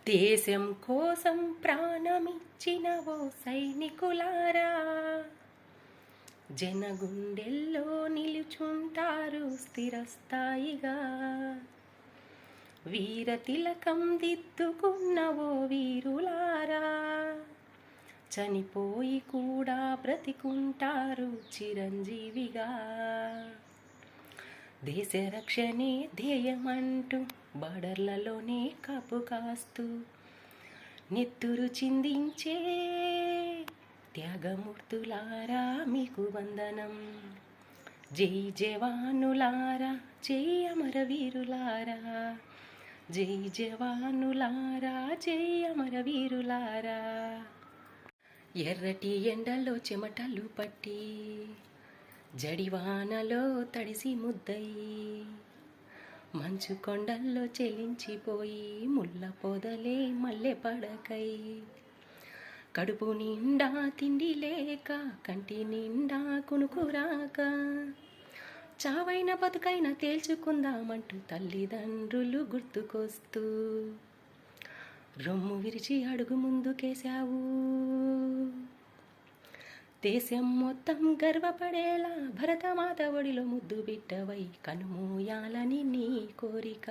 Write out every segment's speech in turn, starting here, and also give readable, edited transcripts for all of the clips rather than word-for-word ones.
దేశం కోసం ప్రాణమిచ్చిన ఓ సైనికులారా, జనగుండెల్లో నిలుచుంటారు స్థిరస్థాయిగా. వీర తిలకం దిద్దుకున్న ఓ వీరులారా, చనిపోయి కూడా బ్రతికుంటారు చిరంజీవిగా. దేశ రక్షణే ధ్యేయమంటూ బార్డర్లలోనే కాపు కాస్తూ నెత్తురు చిందించే త్యాగమూర్తులారా, మీకు వందనం. జై జవానులారా, జై అమరవీరులారా, జై జవానులారా, జై అమరవీరులారా. ఎర్రటి ఎండలో చెమటలు పట్టి, జడివానలో తడిసి ముద్దయి, మంచు కొండల్లో చెలించిపోయి ముళ్ళ పొదలే మల్లె పడకై, కడుపు నిండా తిండి లేక కంటి నిండా కునుకురాక, చావైన బతుకైనా తేల్చుకుందామంటూ తల్లిదండ్రులు గుర్తుకొస్తూ రొమ్ము విరిచి అడుగు ముందుకేశావు. దేశం మొత్తం గర్వపడేలా భరతమాత ఒడిలో ముద్దు బిడ్డవై కనుమూయాలని నీ కోరిక.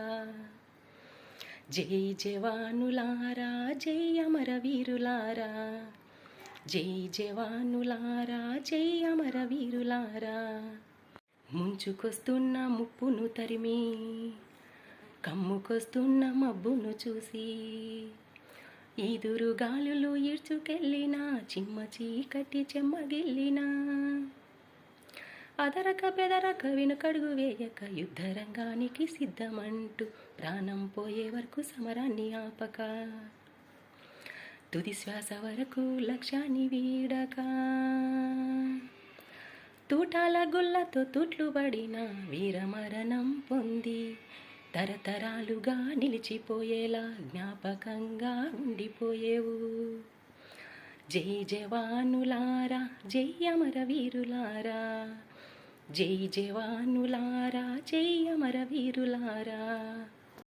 జై జవానులారా, జై అమరవీరులారా, జై జవానులారా, జై అమరవీరులారా. ముంచుకొస్తున్న ముప్పును తరిమి, కమ్ముకొస్తున్న మబ్బును చూసి, ఈదురు గాలులు ఈడ్చుకెళ్ళినా, చిమ్మ చీకటి చెమ్మగిల్లినా, అదరక బెదరక వెనుకడుగు వేయక యుద్ధరంగానికి సిద్ధమంటూ ప్రాణం పోయే వరకు సమరాన్ని ఆపక, తుది శ్వాస వరకు లక్ష్యాన్ని వీడక, తూటాల గుళ్ళతో తుట్లు పడిన వీరమరణం పొంది తరతరాలుగా నిలిచిపోయేలా జ్ఞాపకంగా ఉండిపోయేవు. జై జవానులారా, జై అమరవీరులారా, జై జవానులారా, జై అమరవీరులారా.